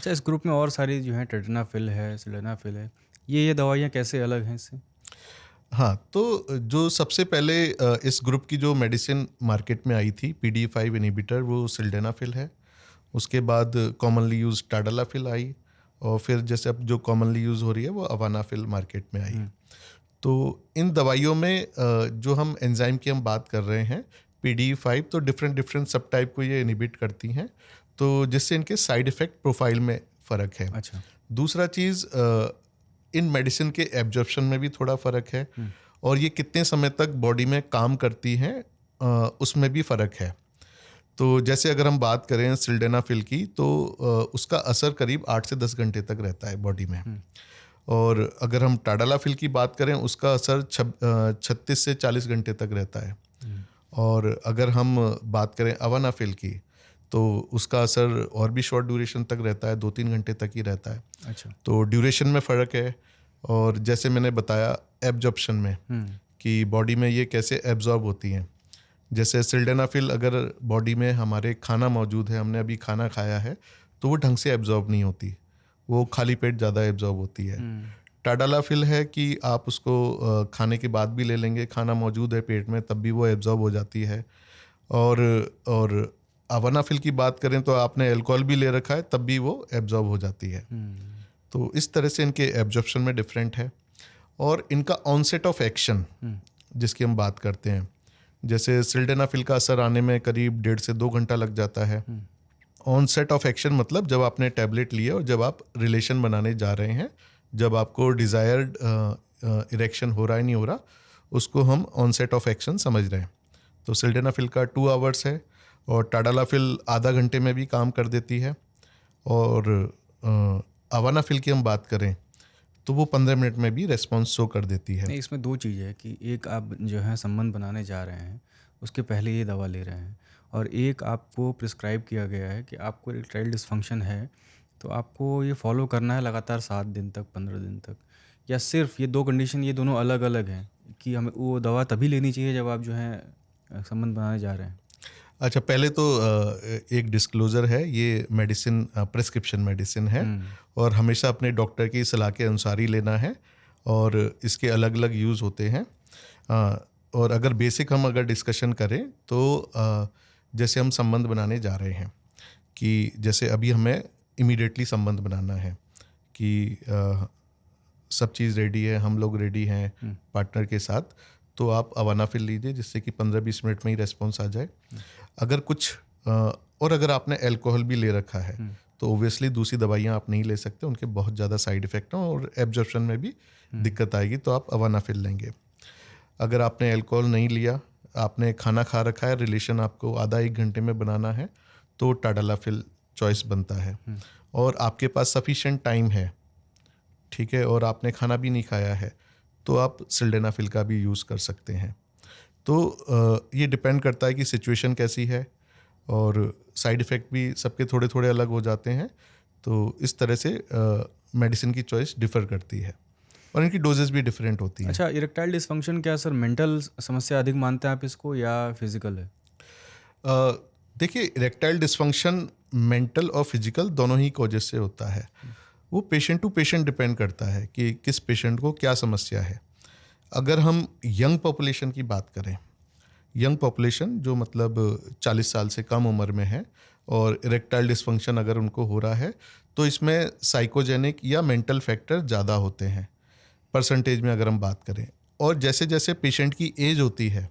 अच्छा, इस ग्रुप में और सारी जो हैं टेडनाफिल है, सिल्डेनाफिल है, ये दवाइयाँ कैसे अलग हैं इससे? हाँ, तो जो सबसे पहले इस ग्रुप की जो मेडिसिन मार्केट में आई थी PDE5 इन्हिबिटर, वो सिल्डेनाफिल है। उसके बाद कॉमनली यूज़ टाडालाफिल आई, और फिर जैसे अब जो कॉमनली यूज़ हो रही है वो अवानाफिल मार्केट में आई। हुँ, तो इन दवाइयों में जो हम एंजाइम की हम बात कर रहे हैं PDE5, तो डिफरेंट डिफरेंट सब टाइप को ये इनिबिट करती हैं, तो जिससे इनके साइड इफ़ेक्ट प्रोफाइल में फ़र्क है। अच्छा। दूसरा चीज़, इन मेडिसिन के एब्जॉर्प्शन में भी थोड़ा फ़र्क है, हुँ, और ये कितने समय तक बॉडी में काम करती हैं उसमें भी फ़र्क है। तो जैसे अगर हम बात करें सिल्डेनाफिल की, तो उसका असर करीब 8 से 10 घंटे तक रहता है बॉडी में। हुँ, और अगर हम टाडालाफिल की बात करें, उसका असर 36 से 40 घंटे तक रहता है। हुँ, और अगर हम बात करें अवानाफिल की, तो उसका असर और भी शॉर्ट ड्यूरेशन तक रहता है, 2-3 घंटे तक ही रहता है। अच्छा। तो ड्यूरेशन में फ़र्क है। और जैसे मैंने बताया एब्जॉर्प्शन में, हुँ, कि बॉडी में ये कैसे एब्जॉर्ब होती हैं। जैसे सिल्डेनाफिल अगर बॉडी में हमारे खाना मौजूद है, हमने अभी खाना खाया है, तो वो ढंग से एब्जॉर्ब नहीं होती, वो खाली पेट ज़्यादा एब्जॉर्ब होती है। हुँ, टाडालाफिल है कि आप उसको खाने के बाद भी ले लेंगे, खाना मौजूद है पेट में तब भी वो एब्जॉर्ब हो जाती है। और और अवानाफिल की बात करें तो आपने अल्कोहल भी ले रखा है तब भी वो एब्जॉर्ब हो जाती है। हुँ, तो इस तरह से इनके एब्जॉर्प्शन में डिफरेंट है। और इनका ऑनसेट ऑफ एक्शन हुँ, जिसकी हम बात करते हैं, जैसे सिल्डेनाफिल का असर आने में करीब 1.5 से 2 घंटा लग जाता है। हुँ, ऑनसेट ऑफ एक्शन मतलब जब आपने टैबलेट लिए और जब आप रिलेशन बनाने जा रहे हैं, जब आपको डिज़ायर्ड इरेक्शन हो रहा है नहीं हो रहा, उसको हम ऑनसेट ऑफ एक्शन समझ रहे हैं। तो सिल्डेनाफिल का 2 आवर्स है, और टाडालाफिल आधा घंटे में भी काम कर देती है। और अवानाफिल की हम बात करें तो वो 15 मिनट में भी रेस्पॉन्स शो कर देती है। नहीं, इसमें 2 चीज़ है कि एक आप जो है संबंध बनाने जा रहे हैं, उसके पहले ये दवा ले रहे हैं, और एक आपको प्रिस्क्राइब किया गया है कि आपको इरेक्टाइल डिस्फंक्शन है, तो आपको ये फ़ॉलो करना है लगातार 7 दिन तक, 15 दिन तक, या सिर्फ़ ये 2 कंडीशन ये दोनों अलग-अलग हैं कि हमें वो दवा तभी लेनी चाहिए जब आप जो है संबंध बनाने जा रहे हैं? अच्छा, पहले तो एक डिस्क्लोज़र है, ये मेडिसिन प्रिस्क्रिप्शन मेडिसिन है, हुँ, और हमेशा अपने डॉक्टर की सलाह के अनुसार ही लेना है, और इसके अलग-अलग यूज़ होते हैं। और अगर बेसिक हम अगर डिस्कशन करें तो जैसे हम संबंध बनाने जा रहे हैं, कि जैसे अभी हमें इमीडिएटली संबंध बनाना है, कि सब चीज़ रेडी है, हम लोग रेडी हैं हुँ, पार्टनर के साथ, तो आप अवानाफिल लीजिए जिससे कि 15-20 मिनट में ही रेस्पॉन्स आ जाए। हुँ, अगर कुछ और अगर आपने अल्कोहल भी ले रखा है, हुँ, तो ओब्वियसली दूसरी दवाइयाँ आप नहीं ले सकते, उनके बहुत ज़्यादा साइड इफ़ेक्ट हैं और एब्जॉर्प्शन में भी हुँ, दिक्कत आएगी, तो आप अवानाफिल लेंगे। अगर आपने अल्कोहल नहीं लिया, आपने खाना खा रखा है, रिलेशन आपको आधा 1 घंटे में बनाना है, तो टाडालाफिल चॉइस बनता है। हुँ, और आपके पास सफिशिएंट टाइम है, ठीक है, और आपने खाना भी नहीं खाया है, तो आप सिल्डेनाफिल का भी यूज़ कर सकते हैं। तो ये डिपेंड करता है कि सिचुएशन कैसी है, और साइड इफ़ेक्ट भी सबके थोड़े थोड़े अलग हो जाते हैं। तो इस तरह से मेडिसिन की चॉइस डिफ़र करती है, और इनकी डोजेस भी डिफरेंट होती हैं। अच्छा, इरेक्टाइल डिस्फंक्शन क्या सर मेंटल समस्या अधिक मानते हैं आप इसको या फिजिकल है? अ, देखिए, इरेक्टाइल डिस्फंक्शन मेंटल और फिजिकल दोनों ही कॉजेज से होता है। वो पेशेंट टू पेशेंट डिपेंड करता है कि किस पेशेंट को क्या समस्या है। अगर हम यंग पॉपुलेशन की बात करें, यंग पॉपुलेशन जो मतलब 40 साल से कम उम्र में है, और इरेक्टाइल डिस्फंक्शन अगर उनको हो रहा है, तो इसमें साइकोजेनिक या मेंटल फैक्टर ज़्यादा होते हैं परसेंटेज में अगर हम बात करें। और जैसे जैसे पेशेंट की एज होती है,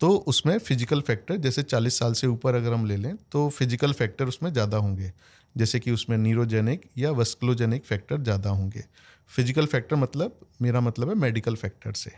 तो उसमें फिजिकल फैक्टर, जैसे 40 साल से ऊपर अगर हम ले लें तो फिजिकल फैक्टर उसमें ज़्यादा होंगे, जैसे कि उसमें न्यूरोजेनिक या वस्कुलोजेनिक फैक्टर ज़्यादा होंगे। फिजिकल फैक्टर मतलब, मेरा मतलब है मेडिकल फैक्टर से।